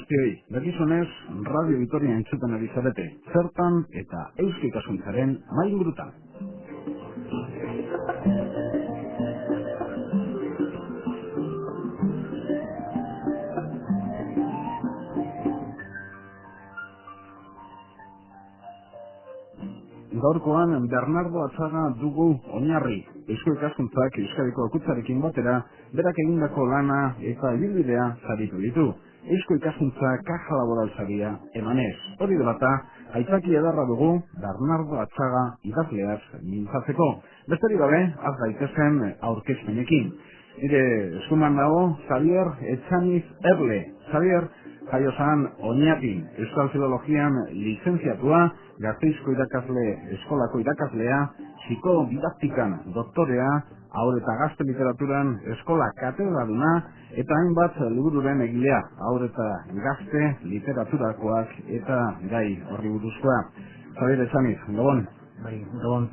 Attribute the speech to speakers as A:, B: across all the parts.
A: guztioi, dakizunez, Radio Vitoria entzuten ari zarete, zertan eta eusko ikaskuntzaren mahai-ingurutan. Gaurkoan Bernardo Atzaga dugu oinarri. Eusko ikaskuntzak Euskadiko Okutzarekin batera berak egindako lana eta ibilbidea saritu ditu. Eusko ikaskuntza kaja laboral saria emanez. Hori dela eta aitzaki edarra dugu Bernardo Atzaga idazleaz mintzatzeko. Besterik gabe, az gaitezen aurkezpenekin. Nire eskuman dago Xavier Etxaniz Erle. Xavier jaiozan Oñatin, Euskal Filologian lizentziatua, Gasteizko irakasle eskolako irakaslea, psikodidaktikan doktorea, haur eta gazte literaturan eskola katedraduna, eta hainbat libururen egilea, haur eta gazte literaturakoak eta gai horri buruzkoa. Xavier Etxaniz, gabon?
B: Bai, gabon.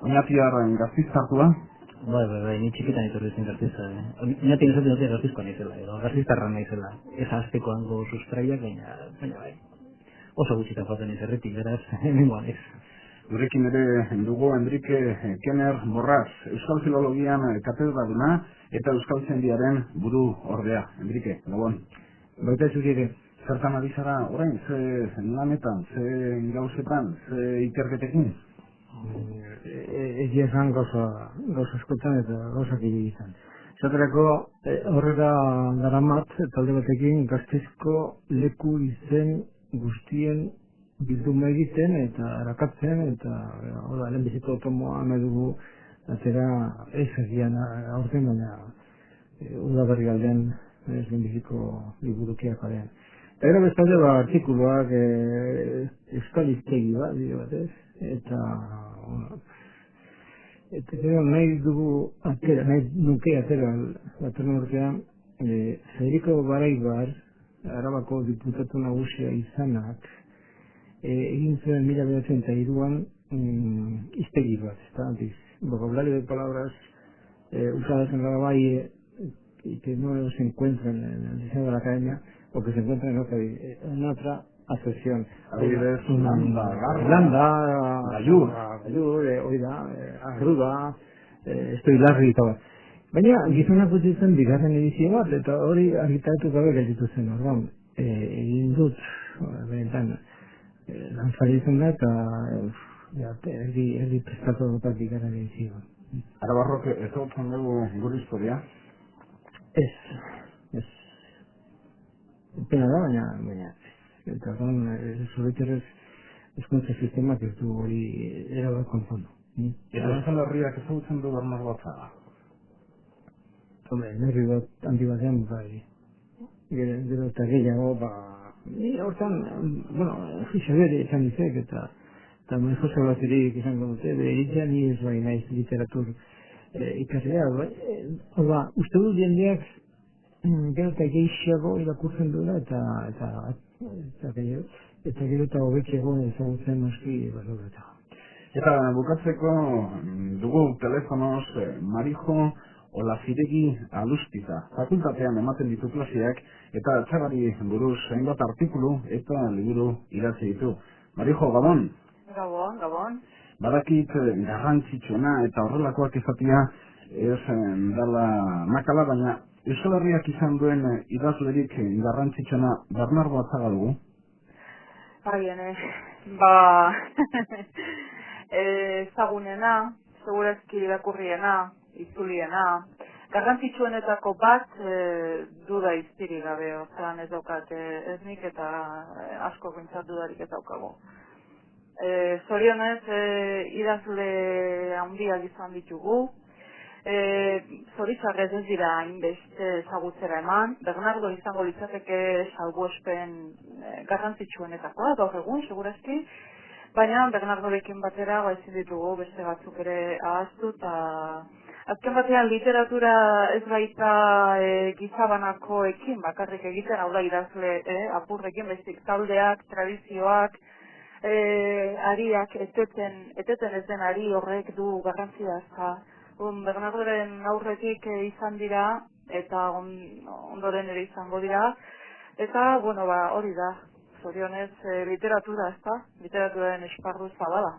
A: Oñatiar gaztiztartua?
B: Bai, ni txikitan etorri zen Gasteizta. Oñatin esaten dute Gasteizkoa naizela, edo Gasteiztarra naizela. Ez azteko hango sustraiak, baina bai. Oso gutxitan joaten izerretik, beraz, hemengoan ez.
A: Gurekin ere dugu Enrique Kenner Borraz, Euskal Filologian katedraduna eta Euskaltzaindiaren buru ordea. Enrique, gabon.
B: Baita zuri ere.
A: Zertan ari zara orain, ze lanetan, ze gauzetan, ze ikerketekin?
B: Egia esan gauza eskutan eta gauzak izan. Zaterako horrela daramat talde batekin Gasteizko leku izen guztien bilduma egiten eta erakatzen eta lehenbiziko automoa nahi dugu atera ez egian aurten, baina udaberri aldean ez lehenbiziko liburukiak aldean. Eta gero bestalde artikuluak euskal iztegi bat, eta gero nahi dugu atera, nahi nuke atera baten urtean Federico Baraibar, Arabako diputatu nagusia izanak, egin zuen 1903an iztegi bat, vocabulario de palabras usadas en la valle y que no se encuentran en el diseño de la academia o que se encuentran en otra acepción. Landa, gallur, oida, agruda, estoilarri eta bat. Baina, gizonak utzitzen bigarren edizio bat, eta hori argitaratu gabe gelditu zen, orduan, egin dut, benetan, lanzari izan da, eta erdi prestatu dutak bigarren edizio.
A: Arabarrok, ez dutzen dugu gure historia?
B: Ez. Pena da, baina, eta orduan, zoreterrez, eskuntza sistemak ez du hori erabat konfondu.
A: Eta Euskal Herriak ez dutzen du Bernardo Atzaga?
B: Nerri bat handi batean, bai, gero eta gehiago, hortan, Xavier izan izek, eta mejor zablatirik izango dute, behitzen ni ez bai naiz literatur ikaslea, uste dut jendeak gero eta gehiago irakurtzen duela, eta gero eta hobekiago ezagutzen noski basobreta.
A: Eta bukatzeko dugu telefonoz Marijo Olaziregi Alustiza. Fakultatean ematen ditu klasiak eta Atzagari buruz hainbat artikulu eta liburu idatzi ditu. Marijo, gabon?
C: Gabon.
A: Badakit garrantzitsuena eta horrelakoak izatea ez dela makala, baina Euskal Herriak izan duen idazlerik garrantzitsuena Bernardo Atzaga dugu?
C: Ezagunena, segurazki irakurriena, itzuliena, garrantzitsuenetako bat duda iztiri gabe, ozean ez daukat ez nik eta asko bintzat dudarik ez daukago. Zorionez, idazle handiak izan ditugu, zoritzarrez ez dira hainbeste ezagutzera eman, Bernardo izango litzateke salbuespen garrantzitsuenetakoa, gaur egun, segurazki, baina Bernardorekin batera ezin ditugu beste batzuk ere ahaztu, eta azken batean literatura ez baita gizabanakoekin bakarrik egiten, hau da idazle apurrekin, baizik taldeak, tradizioak, ariak, eteten ez den ari horrek du garrantzia. Bernardoren aurretik izan dira, eta ondoren ere izango dira, Eta, bueno, ba, hori da, zorionez, literatura, ez da? Literaturaren esparru zabala.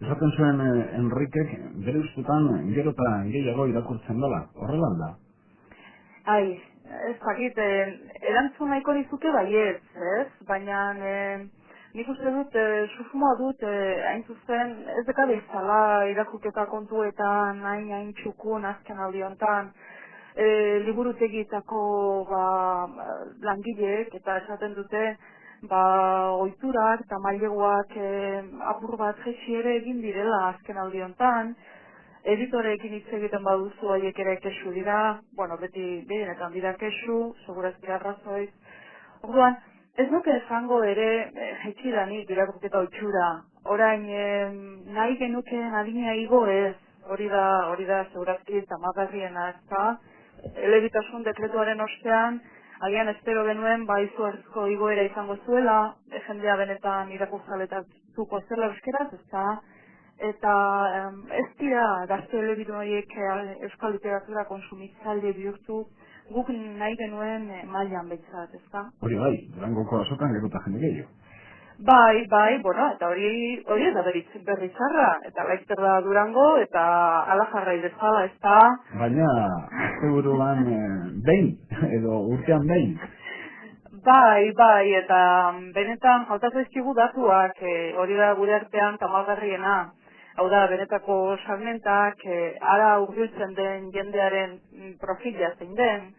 A: Esaten zuen Enrikek, bere ustetan gero eta gehiago irakurtzen dela, horrela da?
C: Ai, ez dakit, erantzun nahiko nizuke baietz, ez? Baina nik uste dut, susmoa dut, hain zuzen, ez dekabe izala irakurketa kontuetan, hain txukun azken aldi honetan, liburutegietako langileek eta esaten dute ohiturak eta maileguak apur bat jetxi ere egin direla azken aldi honetan. Editoreekin hitz egiten baduzu horiek ere kexu dira, bueno, beti behinetan dira kexu, segurazki arrazoiz. Orduan, ez nuke esango ere jetxi danik irakurketa oitxura. Orain, nahi genukeen adina igo ez, hori da segurazki tamagarriena, ez da? Elebitasun dekretuaren ostean, agian espero genuen izugarrizko igoera izango zuela, jendea benetan irakurtzaletatuko zela euskeraz, ez da? Eta ez dira gazte elebitu horiek euskal literatura konsumitzaile bihurtu, guk nahi genuen mailan behintzat, ez da?
A: Hori bai, Durangoko azokan gero eta jende gehiago.
C: Bai, bueno, eta hori ez da berri zarra, eta laizter da Durango, eta ala jarrai bezala, ez da?
A: Baina, asteburuan behin, edo urtean behin.
C: Bai, eta benetan faltatu ezkigu datuak, hori da gure artean tamalgarriena. Hau da, benetako salmentak, ara urbiltzen den jendearen profila zein den,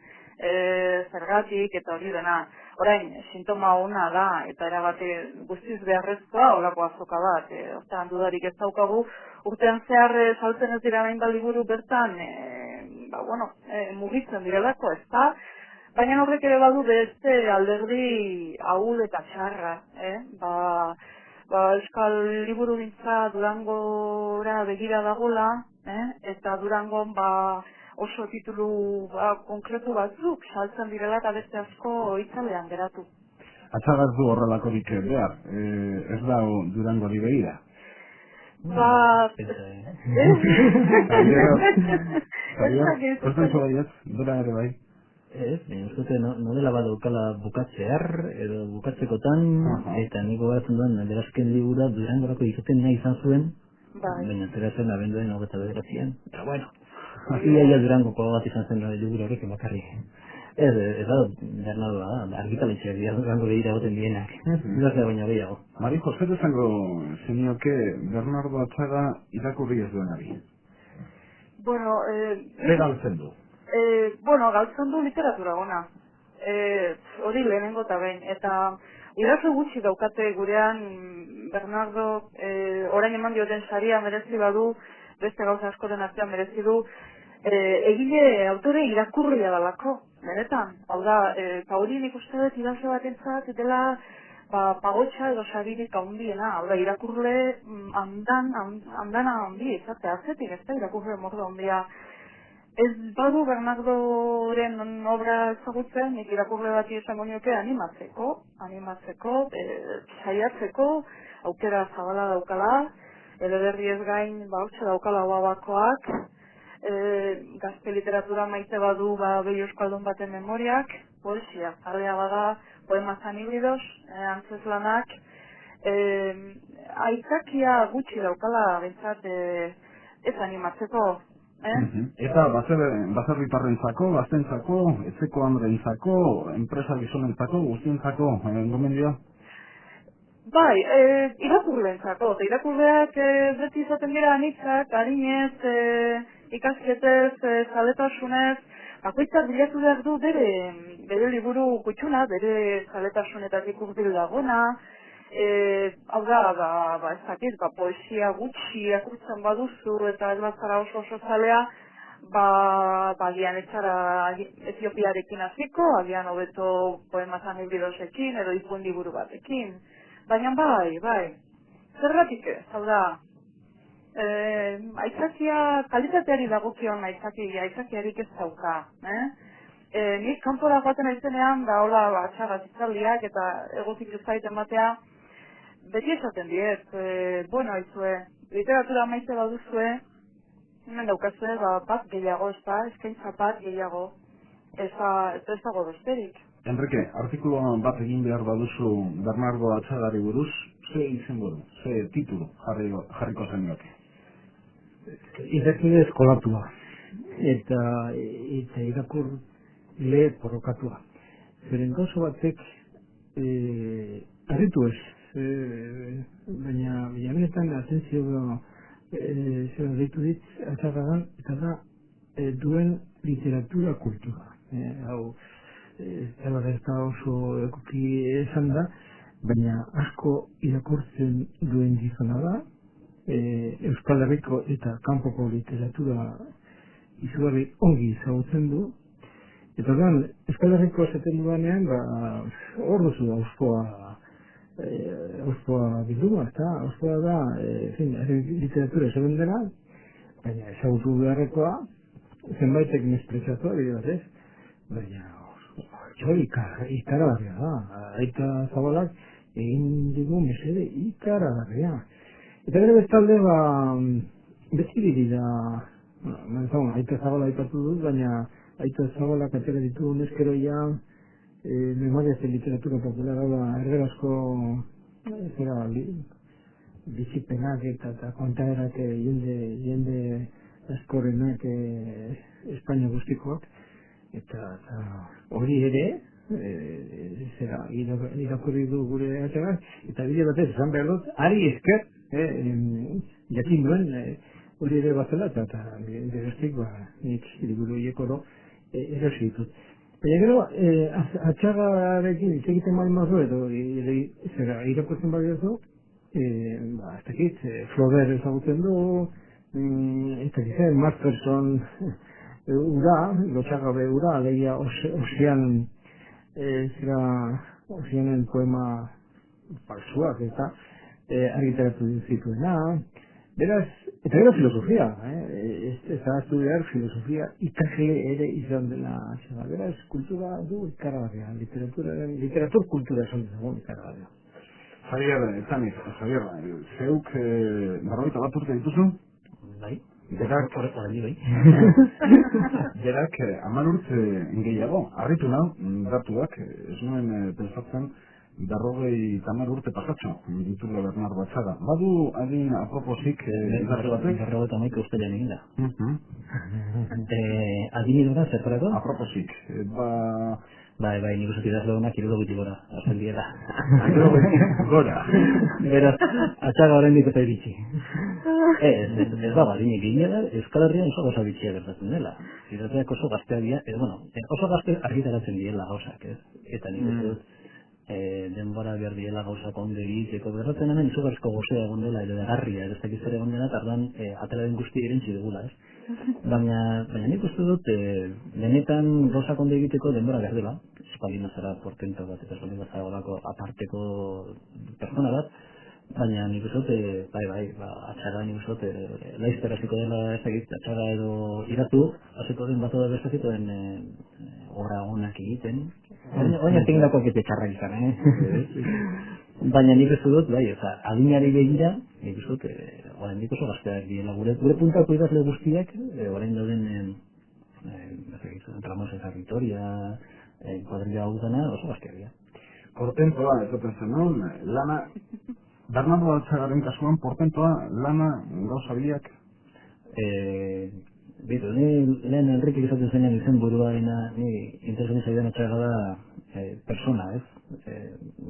C: zergatik eta hori dena. Orain, sintoma ona da, eta erabate guztiz beharrezkoa, olako azoka bat. Hortan dudarik ez daukagu, urtean zehar saltzen ez dira nahin liburu bertan, mugitzen direlako, ez da? Baina horrek ere badu beste alderdi ahul eta txarra, euskal liburu gintza Durangora begira dagola, eta Durangon oso titulu konkretu batzuk saltzen direla eta beste asko itzalean geratu.
A: Atzagaz du horrelakorik behar, ez da Durangori begira. Kosten zu baiet, dura ere bai?
B: Ez, uste novela bat daukala bukatzear, edo bukatzekotan, eta niko garatzen duen, berazken libura Durangorako izaten nahi izan zuen, baina ateratzen abenduaren 29an, eta bueno, ia Durangoko bat izan zen liburu horrek bakarri. Ez da, Bernardo da, argitaletxeak dira Durango begira goten dienak, ez da baina gehiago.
A: Marijo, zer esango zenioke Bernardo Atzaga irakurri ez duenari?
C: Bueno,
A: Legaltzen du.
C: Galtzen du literatura gona. Hori lehenengo eta behin. Eta idazle gutxi daukate gurean Bernardo orain eman dioten saria merezi badu, beste gauza askoren artean merezi du, egile autore irakurria dalako, benetan. Hau da, eta hori nik uste dut idazle batentzat dela pagotxa edo saririk handiena. Hau da, irakurle andana handi, izatea azetik, ez da irakurle mordo handia. Ez badu Bernardoren obra ezagutzen, nik irakurle bati esango nioke animatzeko, saiatzeko, aukera zabala daukala, eleberri ez gain, hortxe daukala bakoak, gazte literatura maite badu behi euskaldun baten memoriak, poesia, zalea bada, poema zanibridos, antzeslanak, aitzakia gutxi daukala, bintzat, ez animatzeko,
A: Eta baserritarrentzako, gaztentzako, etzeko andreentzako, enpresa gizonentzako, guztientzako, gomendioa?
C: Bai, irakurleentzako. Irakurleak beti izaten dira anitzak, harinez, ikasketez, zaletasunez, bakoitzak bilatu behar du bere liburu kutxuna, bere zaletasunetatik urbil dagona, hau da, ez dakit, poesia gutxi irakurtzen baduzu eta ez bazara oso zalea, agian etxara Etiopiarekin hasiko, agian hobeto poema zanibridosekin edo izbun liburu batekin. Baina bai, zergatik ez, hau da, aitzakia, kalitateari dagokion aitzakiarik ez dauka, nik kanpora joaten aizenean, hola, txarra zitzaldiak eta egotik ezkaiten batea, beti esaten diet, aizue, literatura maite baduzue, hemen daukazue, bat gehiago ez da, eskaintza bat gehiago, ez dago besterik.
A: Enrique, artikulu bat egin behar baduzu Bernardo Atxagari buruz, ze izenburu, ze titulu jarriko zenioke?
B: Irakide eskolatua eta irakurle porrokatua. Zeren gauza batek harritu ez, baina benetan atentzio zera deitu dit Atxagaran, eta da duen literatura kultura. Hau, ez da oso ekoki esan da, baina asko irakurtzen duen gizona da, Euskal Herriko eta kanpoko literatura izugarri ongi ezagutzen du, eta orduan Euskal Herriko esaten dudanean, hor duzu auspoa bilduma, eta auspoa da, literatura esaten dela, baina ezagutu beharrekoa, zenbaitek mesprezatua bide bat ez, baina ikaragarria da, Aita Zabalak egin digu mesede ikaragarria. Eta gero bestalde, beti dira, Aita Zabala aipatu dut, baina Aita Zabalak atera ditu neskeroia memoriaz de literatura popular, hau da, erderazko bizipenak eta kontaerak jende askorenak Espainia guztikoak, eta hori ere, irakurri du gure Atxagar, eta bide batez esan behar dut, ari esker, jakin duen, hori ere bazela, eta geroztik, nik liburu hiekoro erosi ditut. Baina gero, Atxagarekin hitz egiten bali mazu, edo irakurtzen bali mazu, ez dakit, Flaubert ezagutzen du, ez dakit, Masterson ura, lotxagabe ura, alegia Ozeanen poema falsuak, eta argitaratu zituena. Beraz, eta gero filosofia, ez ahaztu behar filosofia ikasle ere izan dela. Beraz, kultura du ikaragarria, literatur kultura esan dezagun ikaragarria.
A: Javier, zeuk 41 urte dituzu?
D: Bai.
A: Berak 10 urte gehiago, harritu nau, datuak, ez nuen pensatzen, 50 urte pasatxo, ditula Bernardo Atxaga. Badu adin aproposik datu batek?
D: 51 ustelean egin da. Adin idura zertarako?
A: Aproposik.
D: Bai, nik uste idazle honak 70 gora, azten diela.
A: Gora.
D: Beraz, Atxaga horrein dikote iritsi. Ez dago adinek egin da, Euskal Herrian oso gauza bitxia gertatzen dela. Idateak oso gazteak dira, oso gazte argitaratzen diela gauzak, ez? Eta nik uste dut, denbora behar diela gauzak ondo egiteko. Berratzen hemen izugarrizko gozea egon dela, edo garria, ez dakit zer egon dela, eta ardan atela den guzti irentzi dugula, ez? Baina nik uste dut, benetan gauzak ondo egiteko denbora behar dela, espalina zara portento bat, eta espalina zara olako aparteko persona bat, baina nik uste dut, Atxaga nik uste dut, laizter hasiko dela ez dakit, Atxaga edo iratu, hasiko den bat edo bezakito den obra onak egiten. Oina ez egin dakoak eta txarrak izan, baina nik uste dut, adinari begira, nik uste dut, orain dik oso gazteak diela. Gure puntako idazle guztiak, orain dauden, Ramos eza Vitoria, kuadrilla hau dena, oso gazteak dira.
A: Portentoa, ezoten zen, lana, Bernardo Atxagaren kasuan, portentoa, lana, gauza biak?
D: Bitu, ni lehen Enrique izaten zenean izen buruarena, ni interesan izaidan Atxaga da persona, ez?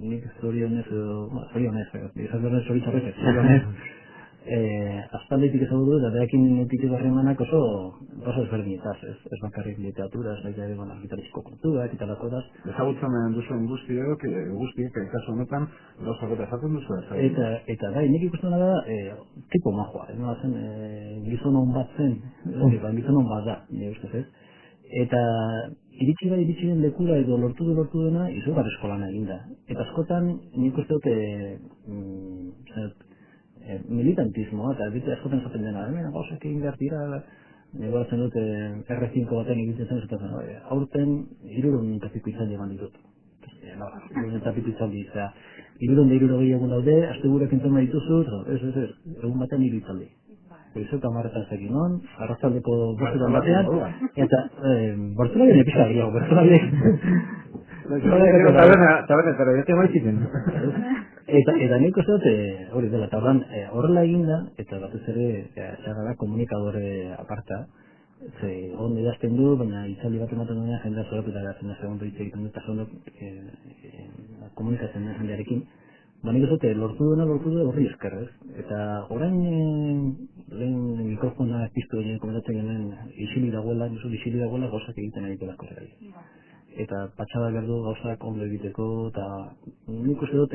D: Nik zorionez edo, zorionez, izateren zoritzarrez, zorionez. Azpalditik ezagutu eta behakin netitik barremanak oso ezberdinetaz, ez bakarrik literatura, ez baita egon argitarizko kontuak eta lakoraz.
A: Ezagutzen duzuen guztiak, kasu honetan, gauzak eta esaten duzu ez?
D: Eta bai, nik ikusten da, tipo majoa, ez nola zen, gizon hon bat zen, gizon hon bat da, nire ustez ez. Eta iritsi den lekura edo lortu dena, izugarrizko lana eginda. Eta askotan, nik uste dute, militantismoa, eta bitu askotan zaten dena, gauzak egin behar dira, goratzen dut R5 baten egiten zen, aurten 300 kapiko izaldi eman ditut. 300 kapiko izaldi, 360 egun daude, aste gurek entzema dituzu, egun batean 3 izaldi. Goizeko 10 egin non, arrazaldeko bostetan batean, eta bortzula bine pizka gehiago, bortzula bine.
B: Tabernetara, jate maiziten.
D: Eta nik uste dut, hori dela, eta horrela eginda, eta batez ere, txagara komunikadore aparta, ondo idazten du, baina itzaldi bat ematen duena jendea zoratu eta geratzen da, segundo hitz egiten du, eta segundo komunikatzen den jendearekin. Nik uste dut, lortu du horri esker, ez? Eta orain, lehen mikrofona piztu egin komentatzen genuen, isili dagoela gauzak egiten ari delako zera. Eta patxada behar du gauzak ondo egiteko, eta nik uste dut,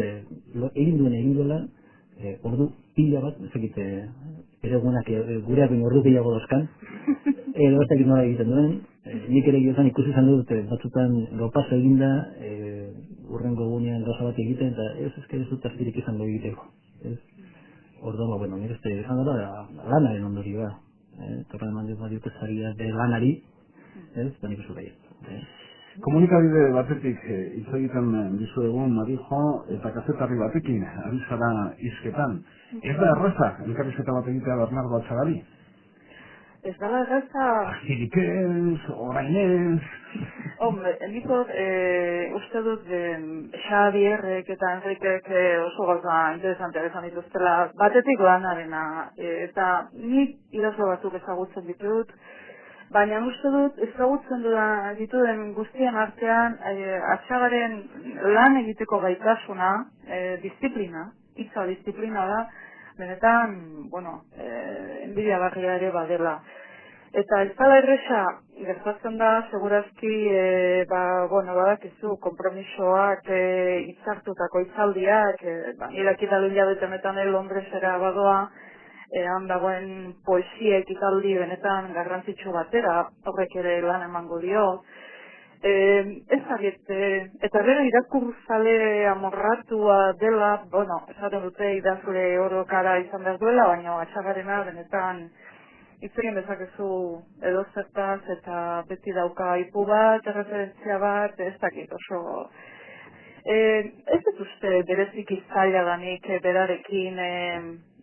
D: egin duela, ordu pila bat, ezakite, ere gureak ordu pilago dozkan, edo ez dakit nola egiten duen, nik ere gizan ikusi izan dut, batzutan gaupazo eginda, urrengo gunean gauza bat egiten, eta ez dut azpirik izango egiteko. Orduan, bueno, nire izan dara lanaren ondorioa, torra eman dut badiote zaria de lanari, da nik uste bai.
A: Komunikabide batetik hitz egiten dizuegun Marijo eta kazetarri batekin ari zara hizketan. Ez da erraza elkarrizketa bat egitea Bernardo Atxagari?
C: Ez dala erraza...
A: Astirik ez, orain ez...
C: Hombre, nik uste dut Xabierrek eta Enrikek oso gauza interesanteak esan dituztela batetik lanarena. Eta nik idazle batzuk ezagutzen ditut, baina uste dut ezagutzen dituen guztien artean Atxagaren lan egiteko gaitasuna, disiplina, hitza disiplina da, benetan, bueno, enbidiagarria ere badela. Eta ez dela erresa gertatzen da, segurazki, badakizu, konpromisoak, hitzartutako hitzaldiak, irakitalen jabetenetan Londresera badoa, han dagoen poesia ekitaldi benetan garrantzitsu batera, horrek ere lan emango dio. Ez eta bera irakurzale amorratua dela, esaten dute idazle orokara izan behar duela, baina Atxagarena benetan hitz egin dezakezu edo zertaz eta beti dauka aipu bat, erreferentzia bat, ez dakit oso. Ez dut uste bereziki zaila danik berarekin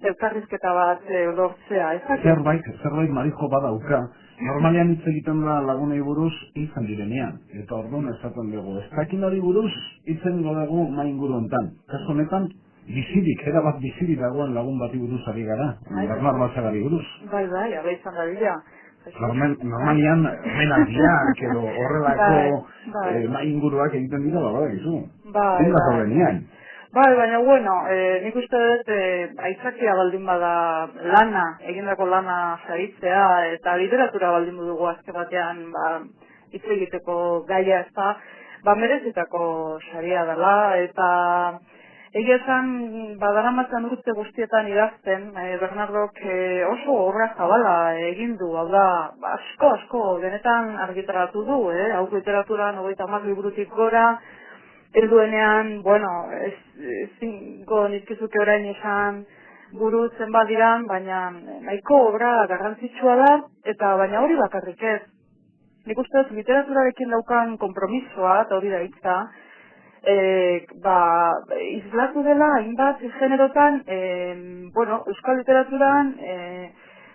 C: elkarrizketa bat lortzea, ez dakit?
A: Zerbait Marijo badauka. Normalean hitz egiten da lagunei buruz izan direnean, eta orduan esaten dugu. Ez dakin hori buruz hitzen dugu mainguru hontan. Kasu honetan, bizirik, erabat bizirik dagoen lagun bati buruz ari gara, Bernardo Atxagari buruz.
C: Bai, abe izan da bila.
A: Normalean, menaldiak edo horrelako mainguruak egiten dira, badakizu. Bai.
C: Bai, baina, nik uste dut aitzakia baldin bada lana, egindako lana saritzea, eta literatura baldin dugu azke batean hitz egiteko gaia ez da, merezitako saria dela, eta egia esan, daramatzan urte guztietan idazten, Bernardok oso obra zabala egin du, hau da, asko, benetan argitaratu du, hau literaturan 30 liburutik gora, helduenean, ezingo nizkizuke orain esan burutzen badiran, baina nahiko obra garrantzitsua da, eta baina hori bakarrik ez. Nik uste dut literaturarekin daukan konpromisoa, eta hori da hitza, islatu dela hainbat generotan, euskal literaturan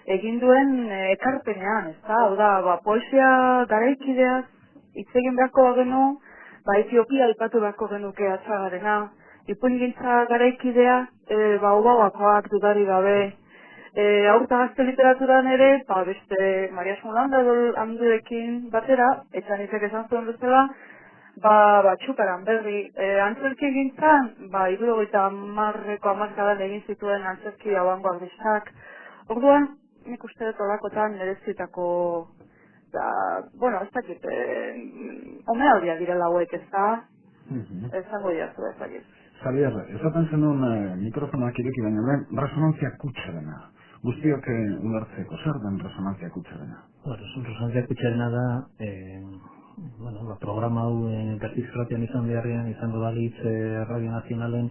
C: egin duen ekarpenean, ez da, hau da, poesia garaikideaz hitz egin beharko bagenu, Etiopia aipatu beharko genuke Atxagarena, ipuingintza garaikidea, ubauakoak dudari gabe, aurta gazte literaturan ere, beste Maria Solanda handuekin batera, etxanisek esan zuen bezala, txukaran berri, antzerki gintzan, 70ko hamarkadan egin zituen antzerki hauangoak biztak. Orduan, nik uste dut olakotan merezitako ez dakit, omealdia direla hauek ez da, esango diazu ez dakit.
A: Xabier, esaten zenun mikrofonak ireki baina den, resonantzia kutxarena. Guztiok ulertzeko, zer den resonantzia kutxarena?
D: Resonantzia kutxarena da, programa hau Gastiz Gratian izan beharrean, izango balitz Radio Nazionalen,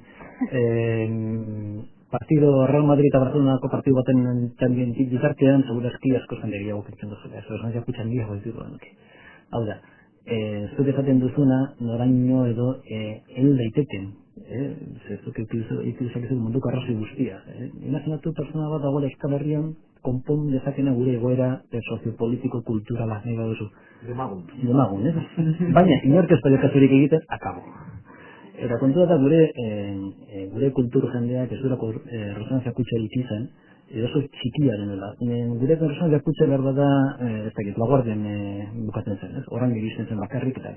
D: partido Real Madrid eta Barcelonako partidu baten tambien bitartean, segurazki asko zendegia gukentzen duzula. Ez resonantzia kutxarena goizitu nuke. Hau da, zuk esaten duzuna, noraino edo hel daiteken. Zuk ikusak munduko arrazoi guztia. Imaginatu persona bat dagoela Euskal Herrian, konpon dezakena gure egoera soziopolitiko, kulturala, nahi baduzu. Demagun, ez? Baina, inork ez paliokaturik egiten, akabo. Eta kontua da gure kultur jendeak ez durako resonantzia kutxa izan, edo oso txikia denela. Gure resonantzia kutxa behar bada, ez dakit, Laguardian bukatzen zen, ez? Horran iristen zen bakarrik eta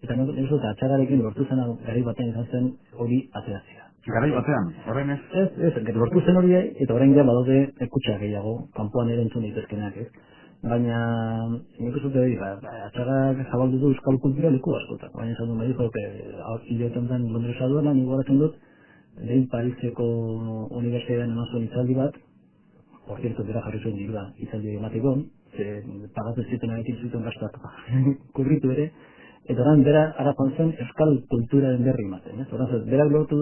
D: eta ez dut, atxagarekin lortu zen garai batean izan zen hori ateratzea.
A: Garai batean, horren ez?
D: Ez, lortu zen hori, eta horrein ja badaude kutxa gehiago, kanpoan ere entzun daitezkenak, ez? Baina, nik ez dut hori, atxagak zabaldu du euskal kultura leku askotan. Baina esan du me dijo, hileotan den Londresa duela, nik goratzen dut, lehen Pariseko unibertsitatean eman zuen hitzaldi bat, por cierto, bera jarri zuen dirua hitzaldi emateko, pagatzen zituen egin zituen gastuak kurritu ere, eta oran bera ara joan zen euskal kulturaren berri ematen. Oran berak lortu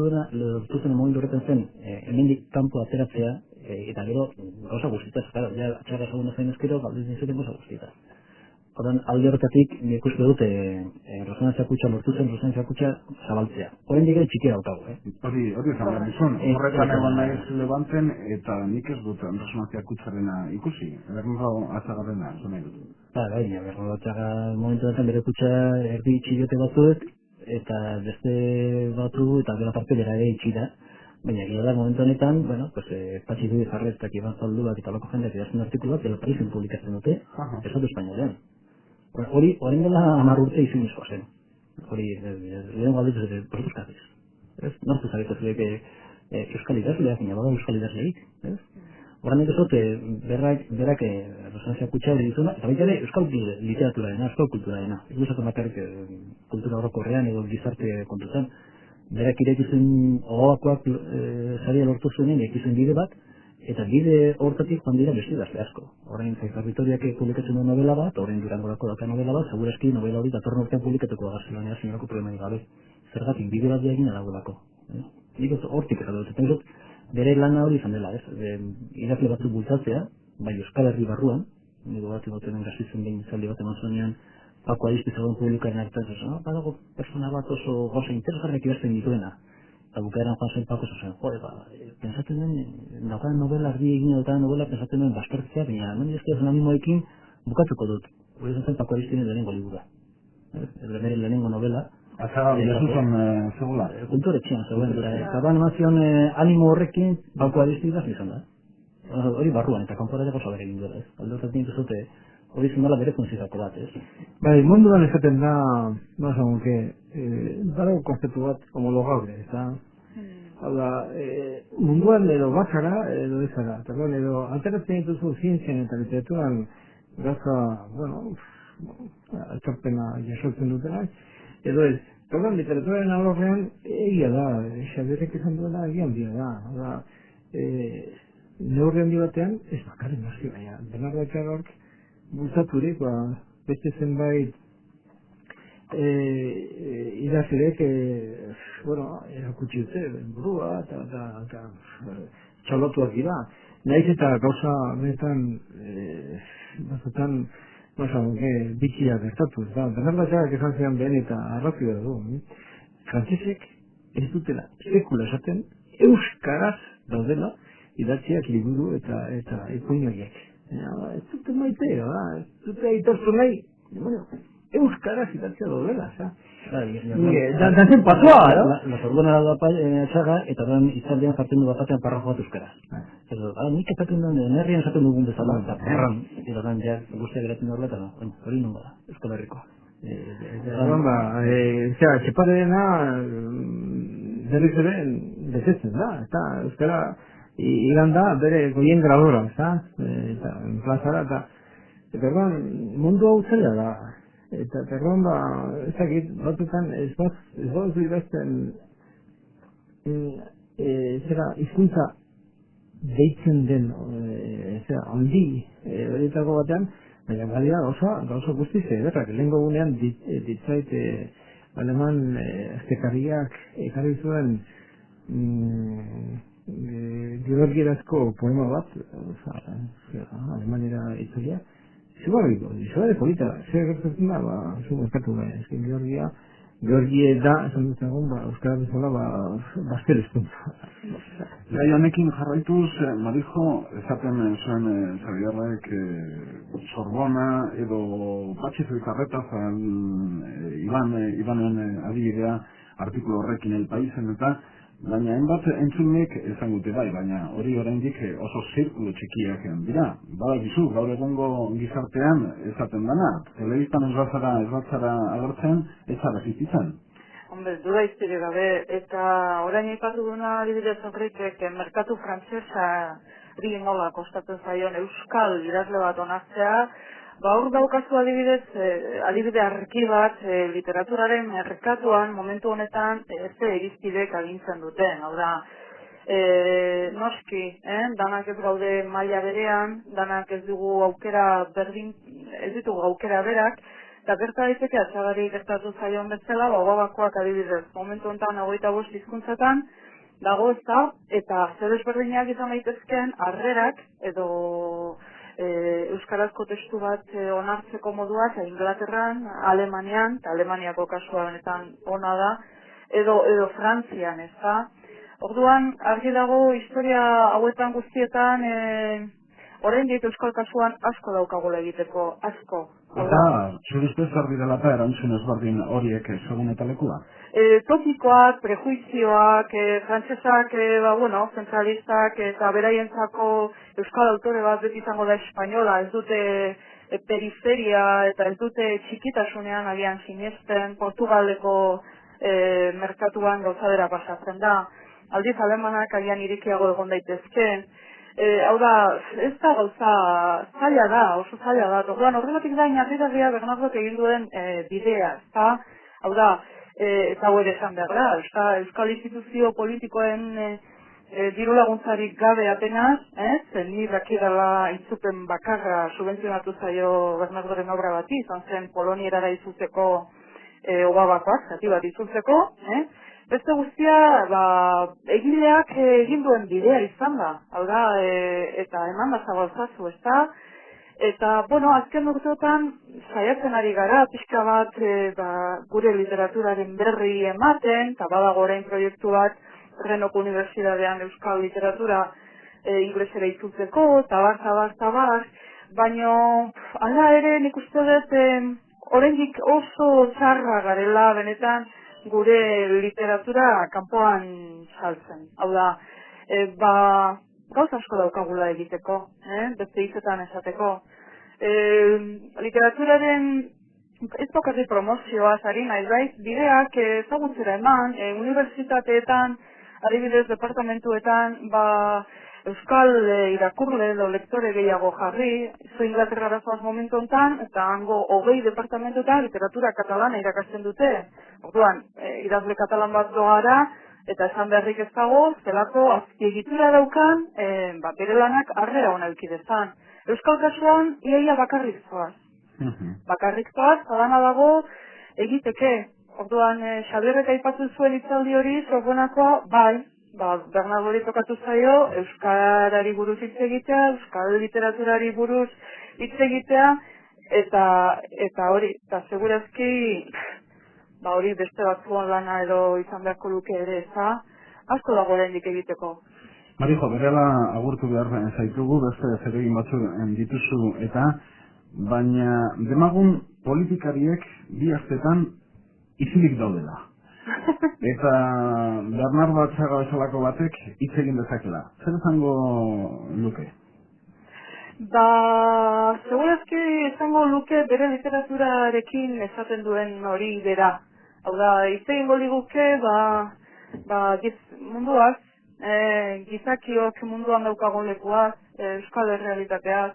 D: zen momentu horretan zen, hemendik kanpo ateratzea, eta gero gauza guztitaz, ja atxarra segunda zain ezkero, galdetzen zuten gauza guztitaz. Oran alde horretatik, nik uste dute resonantzia kutxa lortu zen, resonantzia kutxa zabaltzea. Horren dira txikia daukagu,
A: Hori esan behar dizun, horretan egon naiz lebantzen, eta nik ez dut resonantzia kutxarena ikusi, Bernardo Atxagarrena, esan nahi dut.
D: Baina, Bernardo Atxaga momentu enten bere kutxa erdi itxiote batzuek, eta beste batzu, eta bera parte bera ere itxira. Baina, gero da, momentu honetan, Patxi Dubi Jarretak, Iban Zalduak eta loko jendeak idazten artikuloak, dela Parisen publikatzen dute, Estatu Espainolean. Hori, orain dela 10 urte izunezkoa zen. Hori, lehen galditu zure, portuzkatiz. Nortu zaretu zuek euskal idazleak, ina bada euskal idazleik. Horan nik esot, berak resonantzia kutxa hori dizuna, eta baita ere euskal literaturarena, euskal kulturarena. Ikusatzen bakarrik kultura orokorrean edo gizarte kontutan. Berak irekizun ogoakoak zaria lortu zuenen, irekizun bide bat, eta bide hortatik joan dira beste idazle asko. Orain Zaizar Vitoriak publikatzen duen novela bat, orain Durangorako daka novela bat, segurazki novela hori datorren urtean publikatuko agartziloan zinako problemarik gabe. Zergatik bide bat egin adagolako. Nik hortik ez dut, eta bere lana hori izan dela, idazle batzuk bultzatzea, bai Euskal Herri barruan, nigo bat egoten gazitzen behin izaldi bat eman zuenean, Pako Aristiz egon publikaren artean, badago persona bat oso gauza interesgarriak idazten dituena. Eta bukaeran joan zen Pako zen, pensatzen den, daukan novela ardi egin daukan novela, pensatzen den baskertzea, baina non dizkia zen animoekin bukatuko dut. Hori zen Pako Aristinen lehenengo libura. Lehenengo novela.
A: Atxaga, jesuzan zegoela?
D: Kulturetxean zegoen, eta ban emazion animo horrekin Pako Aristidaz izan da. Hori barruan, eta kanpora dago zabere egin duela, ez? Aldotak dintu zute, hori izan dela bere funtzizako bat, ez?
B: Bai, munduan esaten da, no esan que, dago konzeptu bat homologable, eta munduan edo bakara edo ezara, edo alteratzen dituzu zientzian eta literaturan gaza, altxarpena jasotzen dutenak, edo ez, literaturaren alorrean egia da, Xabierrek izan duela egian bia da, neurri handi batean, ez bakarren noski, baina, Bernardo Atxagarrek bultzaturik, beste zenbait idazleek, erakutsi dute, burua, eta txalotuak dira. Nahiz eta gauza benetan, batzutan, bitxia gertatu. Bernardo Atxagarrek esan zian behen eta arrazioa du. Frantzesek ez dutela sekula esaten, euskaraz daudela, idatziak liburu eta ipuin horiek. Ez dute maite, ez dute aitortu nahi, euskaraz idatzia daudela, da zen pasoa,
D: La Sorbona da Atxaga, eta orain hitzaldian jartzen du batean parrafo bat euskaraz. Nik esaten duen, herrian esaten dugun bezala, eta erran, eta orain ja guztia geratzen horrela, eta hori non bada, Euskal Herrikoa.
B: Txeparena berriz ere betetzen da, eta euskara igan da bere goien gradura, eta plazara, eta mundu hau zela da, eta ezakit batutan ez baduzu idazten hizkuntza deitzen den handi horietako batean, baina balira gauza guztiz ederrak, lehenko gunean ditzait aleman aztekariak ekarri zuen georgierazko poema bat, alemanera itzulia, izugarri polita, zer gertatzen da, zu merkatu da, Georgia Georgie da, esan dut egun, euskara bezala, bazter hizkuntza.
A: Gai honekin jarraituz, Marijo, esaten zuen Xabierrek Sorbona edo Patxizo Ikarretazan Ibanen adibidea artikulu horrekin El Paisen eta baina hainbat entzunek esan dute bai, baina hori oraindik oso zirkulu txikiak dira. Badakizu, gaur egungo gizartean esaten dana, telebistan ez batzara agertzen, ez zara zizitzen.
C: Hombre, duda iztire gabe, eta orain aipatu duna adibidez horretek merkatu frantsesa nola kostatzen zaion euskal idazle bat onartzea, hor daukazu adibide argi bat literaturaren merkatuan momentu honetan ze irizpidek agintzen duten. Hau da, noski, danak ez gaude maila berean, danak ez dugu aukera berdin, ez ditugu aukera berak, eta gerta daiteke Atxagari gertatu zaion bezala, Obabakoak adibidez, momentu honetan 25 hizkuntzatan dago ez da, eta zer desberdinak izan daitezkeen harrerak edo euskarazko testu bat onartzeko modua, Inglaterran, Alemanian, eta Alemaniako kasua honetan ona da, edo Frantzian, ez da. Orduan, argi dago, historia hauetan guztietan, oraindik euskal kasuan asko daukagula egiteko, asko.
A: Eta, zure ustez argi dela eta erantzun ezberdin horiek segun eta lekua?
C: Topikoak, prejuizioak, frantsesak, zentralistak eta beraientzako euskal autore bat beti izango da espainola, ez dute periferia eta ez dute txikitasunean agian sinesten, Portugaleko merkatuan gauzadera pasatzen da. Aldiz alemanak agian irikiago egon daitezke. Hau da, ez da gauza zaila da, oso zaila da. Orduan, horregatik da inarrigarria Bernardok egin duen bidea, ezta? Hau da, eta hau ere esan behar da, euskal instituzio politikoen diru laguntzarik gabe apenas, zen ni dakidala itzupen bakarra subentzionatu zaio Bernardoren obra bati, izan zen Polonierara itzultzeko Obabakoak, zati bat itzultzeko, beste guztia, egileak egin duen bidea izan da, hau da, eta eman da zabalzazu, ez da, eta, azken urteotan saiatzen ari gara, pixka bat gure literaturaren berri ematen, eta badago orain proiektu bat Renoko Unibertsitatean euskal literatura inglesera itzultzeko, tabar, baina hala ere nik uste dut oraindik oso txarra garela benetan gure literatura kanpoan saltzen. Hau da, gauza asko daukagula egiteko, beste hitzetan esateko. Literaturaren ez bakarrik promozioaz ari nahi baiz, bideak ezagutzera eman, unibertsitateetan, adibidez departamentuetan, euskal irakurle edo lektore gehiago jarri, zu Inglaterrara zoaz momentu honetan, eta hango 20 departamentuetan literatura katalana irakasten dute. Orduan, idazle katalan bat dogara, eta esan beharrik ez dago, zelako azpiegitura daukan, bere lanak harrera hona eukidezan. Euskal kasuan, iaia bakarrik zoaz. Bakarrik zoaz, zadana dago egiteke. Orduan, Xabierrek aipatu zuen hitzaldi hori, Sorbonakoa, bai, Bernardori tokatu zaio, euskarari buruz hitz egitea, euskal literaturari buruz hitz egitea, eta hori, eta segurazki, hori beste batzuan lana edo izan beharko luke ere, asko dago oraindik egiteko.
A: Marijo, berela agurtu behar zaitugu, beste zeregin batzuk dituzu eta, baina demagun politikariek bi astetan izilik daudela. Eta Bernardo Atxaga bezalako batek hitz egin dezakela. Zer esango luke?
C: Segurazki esango luke bere literaturarekin esaten duen hori bera. Hau da, hitz egingo liguke, munduaz, gizakiok munduan daukagun lekuaz, euskal errealitateaz,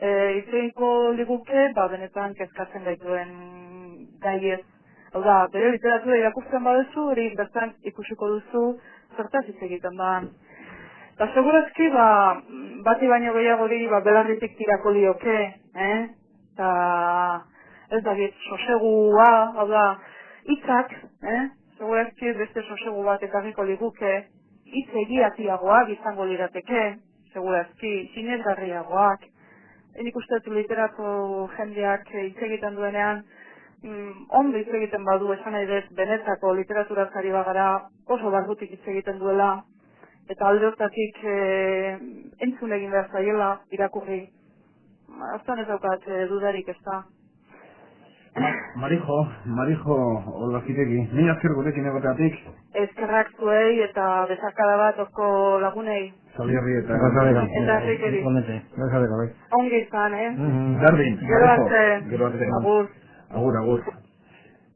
C: hitz egingo liguke, benetan kezkatzen gaituen gaiez. Hau da, bere literatura irakurtzen baduzu, hori bertan ikusiko duzu zertaz hitz egiten da. Eta segurazki, bati baino gehiago hori belarritik tirako lioke, eta ez da sosegua, hau da, hitzak, segurazki beste sosegu bat ekarriko liguke, hitz egiatiagoak izango lirateke, segurazki, sinesgarriagoak. Nik uste literatu jendeak hitz egiten duenean, ondo hitz egiten badu, esan nahi dut, benetako literatura sari bagara oso barrutik hitz egiten duela, eta alde hortatik entzun egin behar zaiela irakurri. Aztan ez daukat dudarik ez da.
A: Marijo Olazitegi, ni azker gurekin egoteatik.
C: Eskerrak zuei eta bezarkada bat orko lagunei.
A: Zalierri eta
C: Rikeri.
B: Bai.
C: Ongi izan,
A: Gardin,
C: Gero arte.
A: Agur.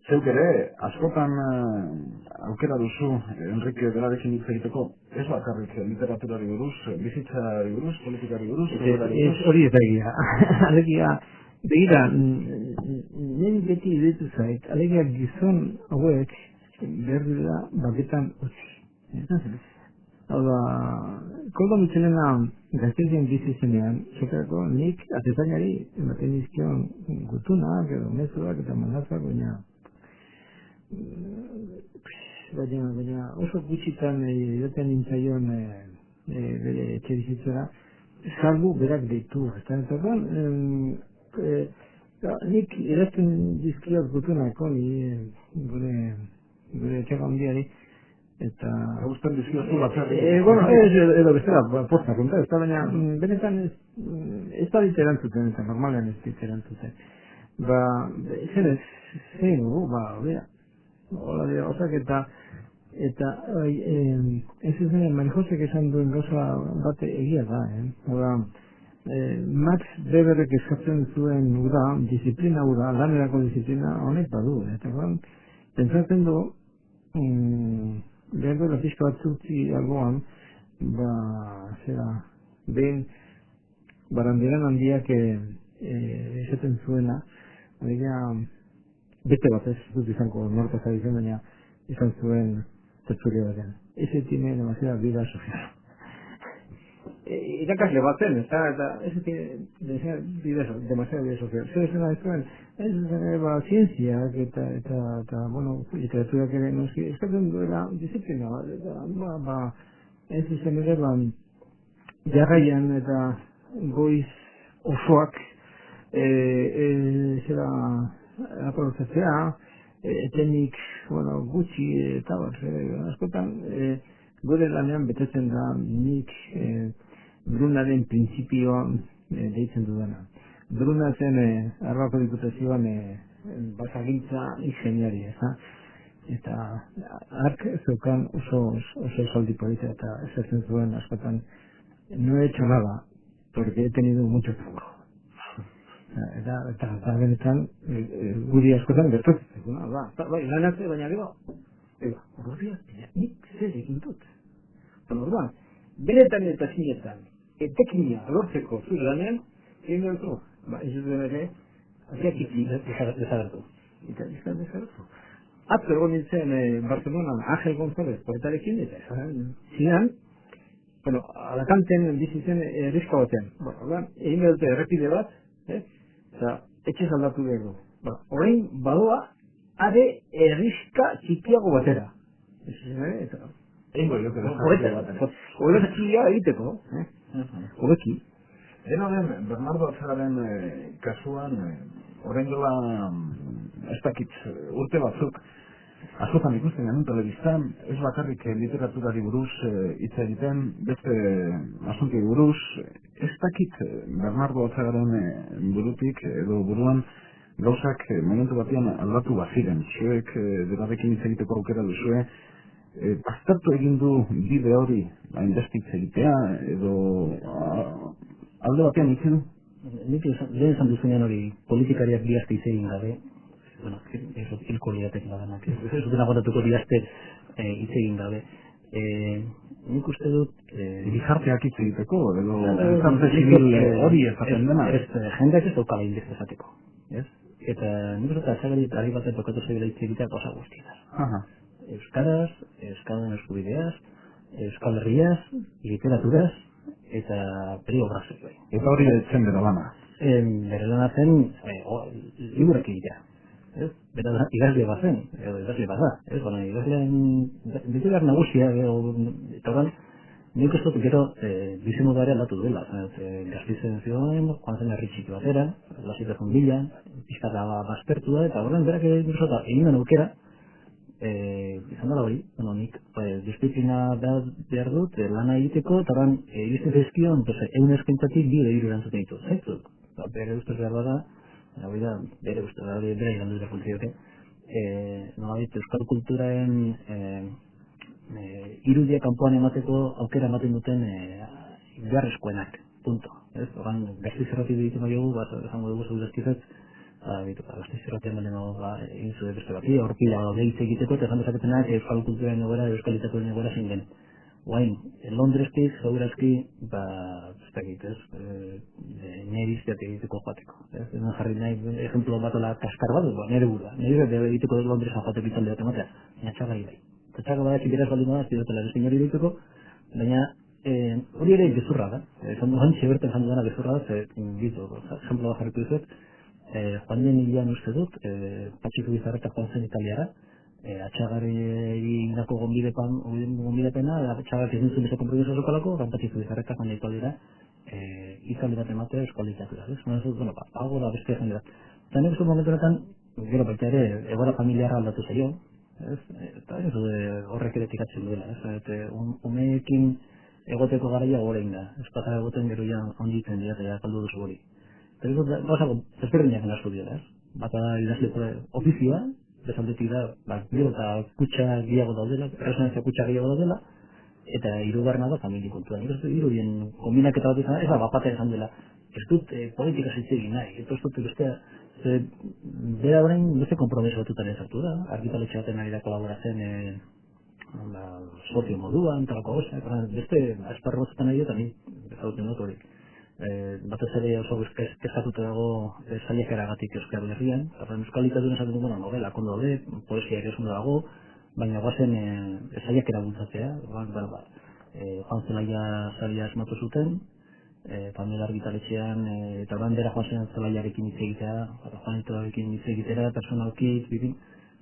A: Zeuk ere, askotan aukera duzu Enrique Delarekin hitz egiteko, ez bakarrik literaturari buruz, bizitzari buruz, politikari buruz,
B: hori ez da egia. Alegia, begira, nien beti iruditu zait, alegia gizon hauek behar dira baketan utzi. Hau da, Koldo Mitxelena gaztelien bizi zenean, zokerako nik atezainari ematen izkion gutunak edo mezuak eta mandazuak, baina oso gutxitan idaten nintzaion bere etxe bizitzera, salbu berak deitu. Nik idazten dizkiot gutunak gure etxega handiari, eta...
A: Gusten dizkiozu batzarri?
B: Edo bestela, posta konta, ez da, baina benetan ez da diterantzuten, eta normalean ez diterantzuten. Zein dugu, hobea. Hola dira, osak eta ez zen, Marijosek esan duen gauza bate egia da, Max Weberrek eskatzen zuen disiplina lanerako disiplina honek badu, eta pentsatzen du, behar duela pixka bat zurtzi alboan, behin barandiran handiak esaten zuena, beste bat ez dut izango nortaz ari zen, baina izan zuen tertulia batean. Ese tiene demasiada vida social. Irakasle bat zen, ese tiene demasiada vida social. Zer esena ez zuen, ez zientziak eta literaturak ere noski, eskatzen duela disiplina bat, ez izan ere jarraian eta goiz osoak aprobetzatzea, etenik gutxi eta askotan gure lanean betetzen da nik Brunaren printzipioa deitzen dudana. Bruna zen Arabako Diputazioan basagintza ingeniari, eta ark zeukan oso esaldi polita eta esaten zuen askotan no he hecho nada porque he tenido mucho trabajo. Eta benetan guri askotan gertatzen lanatze baina gero horriak nik zer egin dut. Orduan, benetan eta zinetan etekina lortzeko zure lanean egin dut. Ez duen ere aziak itzi desagertu. Eta desagertu. Atzo egon nintzen Barcelonan Ángel González poetarekin eta zinean Alacanten bizi zen herrixka batean. Egin dute errepide bat, eta etxez aldatu dugu. Orain badoa are herrixka txikiago batera. Horrek txikia egiteko. Horreki.
A: Dena den, Bernardo Atzagaren kasuan, orain dela ez dakit urte batzuk, askotan ikusten genuen telebistan, ez bakarrik literaturari buruz hitz egiten, beste asuntiei buruz, ez dakit Bernardo Atzagaren burutik edo buruan gauzak momentu batean aldatu baziren. Zuek Delarekin hitz egiteko aukera duzue, aztertu egin du bide hori hainbeste hitz egitea edo alde batean hitz du?
D: Nik lehen esan duzunean hori politikariak bihazte hitz egin gabe, hilko liatek laganak, ez duten aguantatuko bihazte hitz egin gabe. Nik uste dut...
A: Gizarteak hitz egiteko, edo gizarte zibil hori ezaten dena?
D: Jendeak ez daukala indez esateko. Eta nik uste dut Atzagari ari baten tokatu zegoela hitz egitea gauza guztietan. Euskaraz, euskaldun eskubideaz, euskal herriaz, literaturaz, eta periografik bai.
A: Eta hori zen bera lana?
D: Bere lana zen liburak egitea. Bera idazle bat zen, edo idazle bat da. Idazlean ditugar nagusia, eta Nik ez dut gero bizimodu ere aldatu duela. Gaztizen zioen, joan zen herri txiki batera, lasitasun bila, pizkata baztertu da, eta horren berak egin den aukera, izan dela hori, nik disiplina behar dut, lana egiteko, eta horren iristen zaizkion, egun eskaintzatik bi edo erantzuten ditu. Zaitzuk, bere ustez behar da, bere ustez behar da, bere irandu dira funtzioke, nolabait euskal kulturaren irudia kanpoan emateko aukera ematen duten beharrezkoenak, punto. Horren, gazti zerrati ditu maiogu, bat esango dugu zeu dazkizet, gazti zerratian egin zuen beste bati, aurpila behitze egiteko, eta esan dezaketenak euskal kulturaren egoera, euskal literaturen egoera zein den. Oain, Londreski, segurazki, ez dakit, nire izteat egiteko joateko. Ezen jarri nahi, ejemplo batola kaskar bat, nire burua. Nire egiteko Londresan joateko itzalde bat ematea, baina txaga ibai. Eta txaga badak beraz baldin bada, zidotela beste inori egiteko, baina hori ere gezurra da. Esan duan, txeberten esan duena gezurra da, ejemplo bat jarriko dizuet, joan den hilean uste dut, Patxiko Bizarreta joan zen Italiara, atxagari indako gonbidepena, atxagari egin zuen bezako proiektu zokalako, Patxiko Bizarreta joan daiko aldera, izaldi bat ematea eskualitatura. Hago da beste egin dira. Eta nik momentu honetan, gero baita ere, egoera familiarra aldatu zaio, eta horrek ere tikatzen duela. Umeekin egoteko garaia gorein da, ez pasara egoten gero ja onditzen dira, eta kaldu duzu hori. Eta gauzako, ezberdinak naztu dira, bata idazleko ofizioa, bezaldetik da, gero eta kutsa gehiago daudela, resonantzia kutsa gehiago daudela, eta hirugarrena da familia kontua. Nik ez dut hirurien kombinaketa bat izan, ez da bapata izan dela, ez dut politika zitzegin nahi, ez dut bestea, bera orain beste kompromiso batutan ezartu da, argitaletxe baten ari da kolaboratzen sozio moduan, talako gozak, beste esparro batzutan ari da, ni bezaluten dut hori. Batez ere oso kezatuta dago saiakeragatik Euskal Herrian, euskal literaturan esaten dugu novela kondo daude, poesia ere ondo dago, baina guazen saiakera bultzatzea, Juan Zelaia saria asmatu zuten, Pamela argitaletxean, eta bandera Juan Zelaiarekin hitz egitea, Juan Zelaiarekin hitz egitera, personalki, bibin.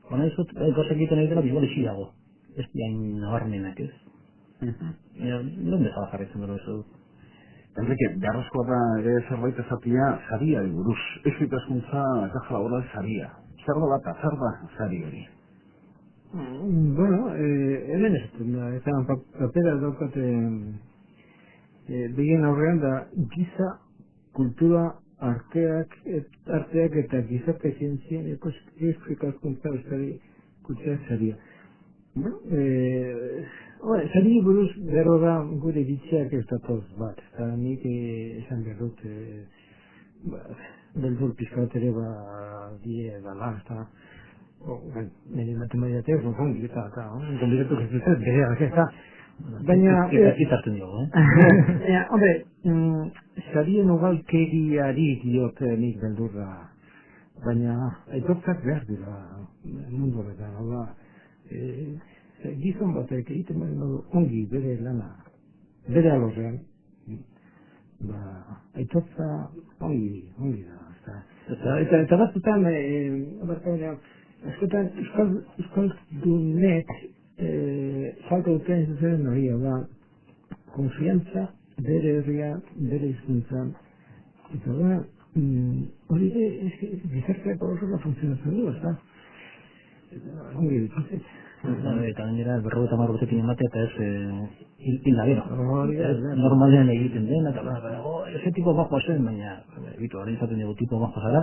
D: Baina ez dut, gauzak egiten egitera bibol esi dago, ez diain nabarmenak ez. Non bezala jarretzen dut ez dut.
A: Enrique, beharrezkoa da ere zerbait ezatia zariari buruz. Ez ikaskuntza kaja laboral zaria. Zer da bat, zer da zari hori?
B: Bueno, hemen ez dut da, eta papera daukate begin aurrean da giza, kultura, arteak eta gizarte zientzien ikaskuntza euskari kultura zaria. Bueno, zari buruz berro da gure ditziak ez datoz bat, eta nik esan behar dut beldur pizkat ere die dala, eta nire matematiatek zonzongi eta gombidatu gezuzet bereak eta baina
D: itartzen dugu,
B: hombre, zarien ugalkeriari diot nik beldurra, baina aitortzak behar dira mundu horretan, hau da, gizon batek egiten badu ongi bere lana, bere alorrean, aitortza ongi da. Eta batzutan, askotan euskaldunek falta duten zuzen hori, da, konfiantza bere herria, bere hizkuntzan, eta da, hori gizarteak horrela funtzionatzen du, ez da? Ongi dituzet.
D: Eta gainera, 50 urtekin ematea eta ez hilda gero. Normalean egiten den, eta ese tipo bajoa zen, baina, hori izaten dugu tipo bajoa zara,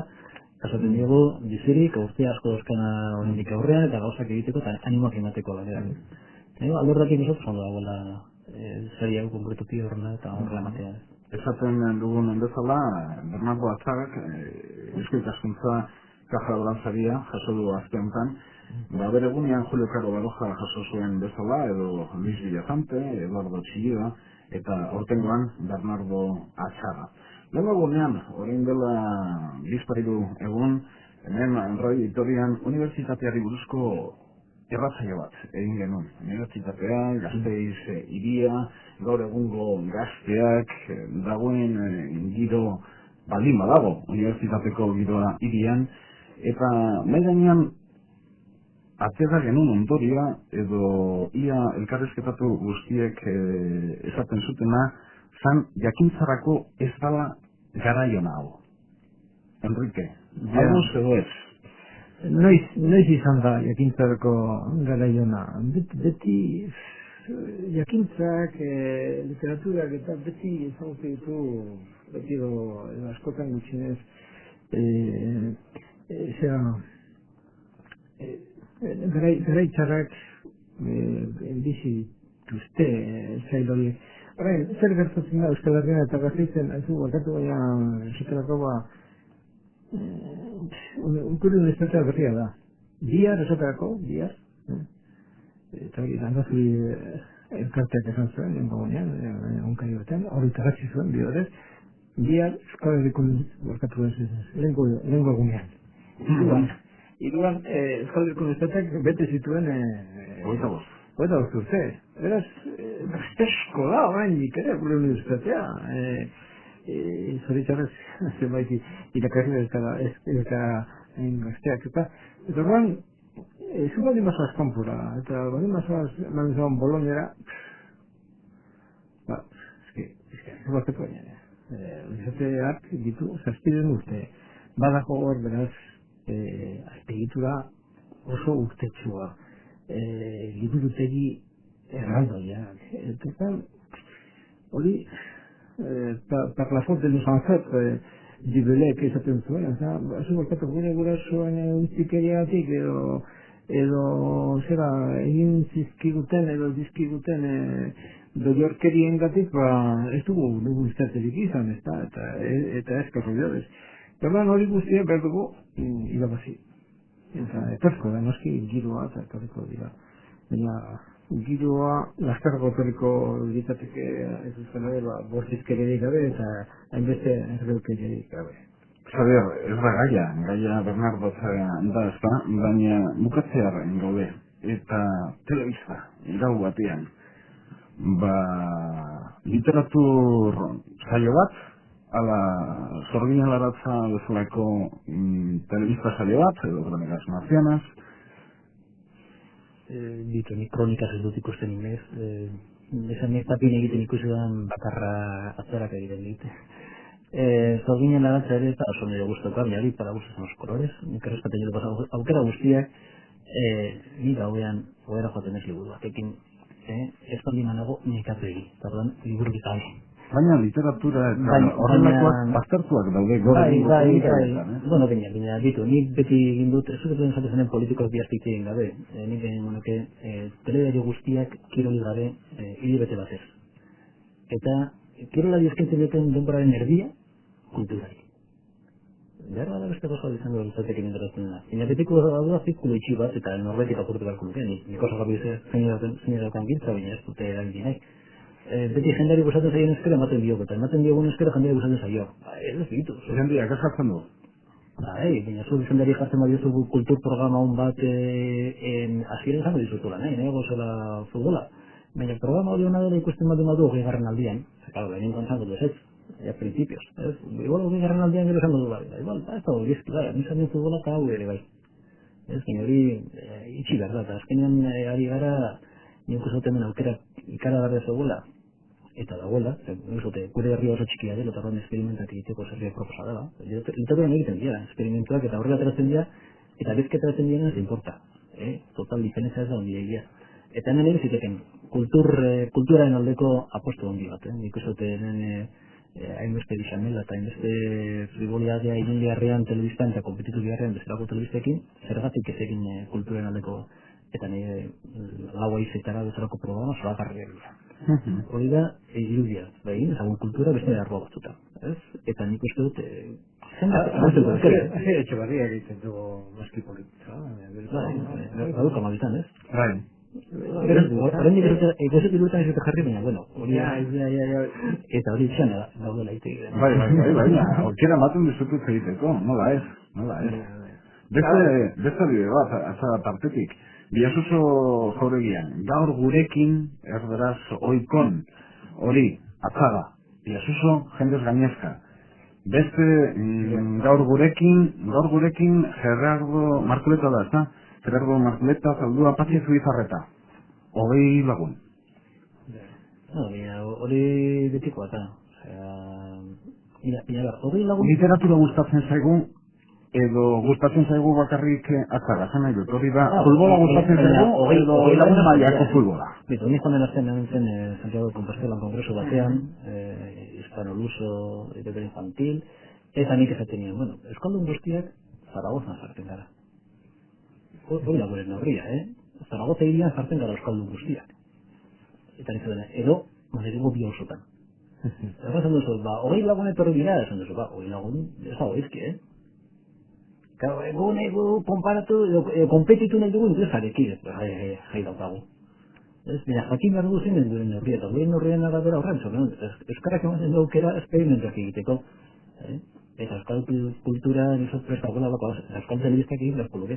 D: esaten dugu bizirik, urte asko dozkana horendik aurrean, eta gauzak egiteko eta animoak emateko lanera. Aldordatik nosotros ondo dagoela zariago konkretuki horrela eta horrela ematea.
A: Esaten dugun bezala, Bernardo Atzagak, euskal ikaskuntza kaja laboral zaria jaso du azte honetan, bere egunean Julio Caro Baroja jaso zuen bezala, edo Luis Villazante, Eduardo Chillida, eta aurtengoan Bernardo Atzaga. Lehen egunean, orain dela bizpariru egun, hemen Radio Vitorian unibertsitateari buruzko erratzaio bat egin genuen. Unibertsitatea, Gasteiz hiria, gaur egungo gazteak, dagoen giro baldin badago unibertsitateko giroa hirian, eta mai gainean atera genuen ondorioa, edo ia elkarrizketatu guztiek esaten zutena, zan jakintzarako ez dala garaiona hau. Enrique, hau edo ez?
B: Noiz izan da jakintzarako garaiona. Beti jakintzak, literaturak eta beti ezagutu ditu, beti edo askotan gutxinez, garai txarrak bizi dituzte zail horiek. Horrein, zer gertatzen da Euskal Herrian eta Gasteizen, haizu, gertatu baina, esaterako Urkullu Unibertsitatea berria da. Bihar, esaterako, bihar. Eta hori, Dangazi elkarteak esan zuen, onkai batean, hori taratzi zuen, bihorez, bihar Euskal Herriko berkatu lengua egunean. Iruan, Euskal Herriko Unibertsitateak bete zituen Oita urte. Beraz, gaztesko da, orain ere, gure unibertsitatea. Zoritxarrez, zenbait irakarri eta hain gazteak. Eta orduan, zu baldin mazoaz kanpura, eta baldin mazoaz Boloniara, zubaztetu baina. Unibertsitateak ditu, zazpiden urte. Badako hor, beraz, azpegitura oso urtetsua. Liburutegi erraldoiak. Eta hori, per la faute de nos ancêtres, Dibelek esaten zuen, hasi borkatu gure gurasoen untzikeriatik edo zera egin zizkiguten edo dizkiguten doiorkeriengatik, ez dugu iztaterik izan, eta ez karroiadez. Eta hori guztia behar dugu irabazi. Eta etorko da, noski giroa eta etorriko dira. Baina giroa laskargo etorriko ditateke ez duzela bortizkererik gabe eta hainbeste erreukererik gabe.
A: Javier, ez da gaia Bernardo da ez da, baina bukatzearen gaude. Eta telebista, gau batean, literatur saio bat, ala Sorgina Laratza bezalako telebista saio bat, edo Kronikaz Marcianas.
D: Ditu, nik kronikaz ez dut ikusten inez. Esan ez tapin egiten ikusetan bakarra atzerak egiten dit. Sorgina Laratza ere eta oso nire guztoka, miari para guztos los colores. Nik errespaten jero aukera guztiak, nik gauean goera joaten ez liburuak. Ekin, ez baldin manago nekatu egi. Tardan, libururik gabe.
A: Baina literatura eta horrelakoak baztertuak daude
D: bai. Bueno, baina, ditu, nik beti egin dut, ez dut esate zenen politikoak biaztik egin gabe. Nik egin monake, teledario guztiak kiroli gabe hilibete batez. Eta kirolari eskaintzen duten denboraren erdia, kulturari. Behar da beste goza izango litzatekin interesatzen da. Baina betiko da zirkulo itxi bat eta norbetik apurtu beharko nuke. Nik oso gabi zein daukan giltza, baina ez dute eragin nahi. Beti jendari gustatzen zaien eskera ematen diok, eta ematen diogun eskera jendari gustatzen zaio. Ez ditu.
A: Jendeak eskatzen du?
D: Baina zu jendari jartzen badiozu kultur programa hon bat hasieran izango dizutula, nahi gozela futbola. Baina programa hori hona dela ikusten badu 20. aldian, claro, lehenin kontzango du ez, a principios. Igual 20. aldian gero izango du bai. Igual, ez da hori ezki, bai, nizan den futbola eta hau ere bai. Ez, hori itxi behar da, eta azkenean ari gara, nik usaten den aukera ikaragarria zegoela, eta dagoela, gure herria oso txikia dela, eta horren esperimentak egiteko zerriak proposa dela. Literaturan egiten dira, esperimentuak eta horrela ateratzen dira, eta bezke ateratzen dira ez importa. Total diferentzia ez da ondia egia. Eta hemen egin ziteken, kulturaren aldeko apostu ondi bat. Nik uste hainbeste dixamela eta hainbeste frivoliadea egin beharrean telebistan eta kompetitu beharrean bezalako telebistekin, zergatik ez egin kulturaren aldeko eta nire lau aizetara bezalako programa zoragarria dira. Hori da, irudia, egin ezagun kultura beste erroa batzuta. Eta nik uste dut,
B: Etxebarria egiten dugu maski politika.
D: Baduka mabitan, ez?
A: Bai.
D: Horren ikuset iruetan ez dut jarri, baina, bueno, hori eta hori izan daudela egiten.
A: Baina, aukera ematen dizutu egiteko, nola ez. Beste bide bat, azara partetik. Biasuso jauregian, gaur gurekin, erderaz, oikon, hori, atzaga, biasuso, jendez gainezka. Beste, gaur gurekin, Gerardo, Markuleta da, ezta? Gerardo Martuleta, Zaldua, Patxi Zubizarreta. 20 lagun.
D: Hori betikoa eta. Mira, 20 lagun...
A: Literatura gustatzen zaigu, edo gustatzen zaigu bakarrik atzara, zan nahi dut, hori da, futbola gustatzen zaigu, edo lagun mailako futbola.
D: Bitu, ni joan den artean nintzen Santiago de Compostelan kongresu batean, hispano-luso, literatura infantil, eta nik esaten nien, bueno, euskaldun guztiak Zaragozan sartzen gara. Hori da gure neurria, Zaragoza irian sartzen gara euskaldun guztiak. Eta nintzen dena, edo, Madrigo bi hausotan. Eta esan duzu, 20 lagun etorri dira, esan duzu, 20 lagun, ez da goizki, Claro, egu konparatu, kompetitu nahi dugu inglesarekin, jai daukagu. Jakin behar dugu zein gure neurria, eta gure neurrian arabera horrentzo, euskarak ematen du aukera esperimentuak egiteko. Eta euskal kultura nizot prestagoela bako, euskal telebiztak egin beharko luke.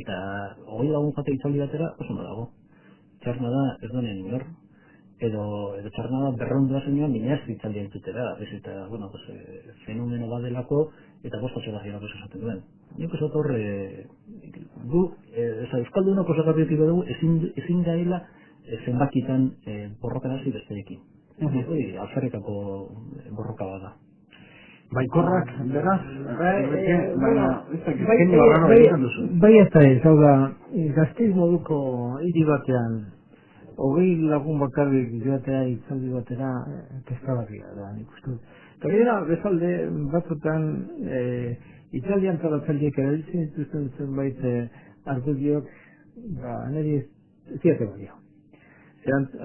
D: Eta 20 lagun jate itzaldi batera, oso dago. Txarna da, ez donen inor. Edo txarna da berrondua zenuan minaz itzaldi entzutera. Ez eta, bueno, fenomeno badelako, eta bostatxe da jirako esaten duen. Nik esat horre, euskaldunok osagarrietik dugu, ezin gaila zenbakitan borrokan hasi besteekin. Hori, alzarrekako borroka bada.
A: Baikorrak, beraz,
B: bai ez da ez, hau da, Gasteiz moduko hiri batean, 20 lagun bakarrik joatea itzaldi batera, kezkagarria da, nik uste. Eta gara, bezalde batzutan, itzaldi antolatzaldiek erabiltzen dituzten zenbait argudiok, niri ez ziate balio.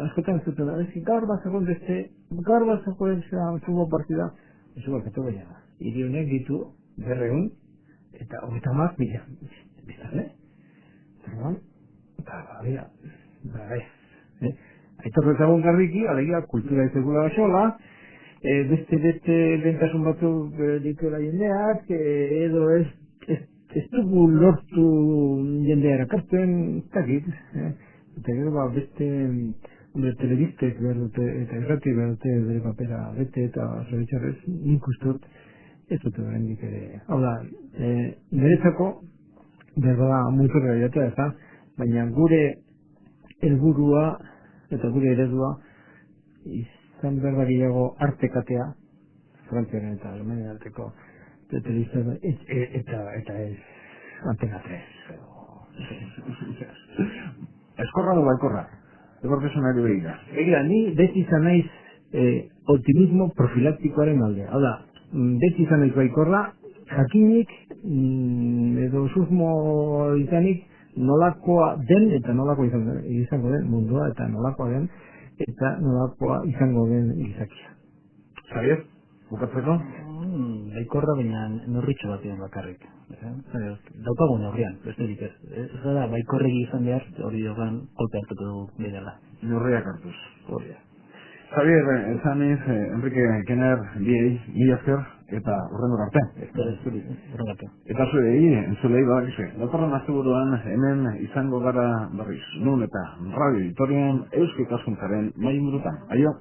B: Askotan zuten, gaur bat zegoen beste, gaur bat zegoen zubo partida, eso barkatu baina, hiri honek ditu 200 eta 30.000 bizarre. Zerban, aitorrezagun garriki, alegia kultura izegula basola, beste lehentasun batzuk dituela jendeak, edo ez dugu lortu jendea erakartzen, ez dakit, eta gero beste telebiztek behar dute, eta errati behar dute bere papera bete eta zoritxarrez, nik ustot ez dute berendik ere. Hau da, niretzako, berda muitorra idatea ez da, baina gure helburua eta gure eredua izan berda gehiago artekatea, Frantziaren eta Alemanian arteko telebiztak, eta ez Antena 3.
A: Eskorra du baikorra? Deportazionari begira.
B: Egira, ni beti izan naiz optimismo profilaktikoaren alde. Hau da, beti izan naiz baikorra, jakinik, edo susmo izanik, nolakoa den eta nolakoa izango den mundua, eta nolakoa den, eta nolakoa izango den gizakia.
A: Xavier, bukatzeko?
D: Baikorra baina norritxo batean bakarrik. Daukagu neurrian, besterik ez. Ez da, baikorregi izan behar, hori jogan kolpe hartuko dugu bidela.
A: Neurriak hartuz. Xavier, ezaniz, Enrique Kenner, biei, mila esker, eta horrendor arte. Eta zuei, entzulei badakizue. Datorren asteburuan hemen izango gara berriz. Nun eta Radio Vitorian Eusko Ikaskuntzaren mahai ingurutan. Aio!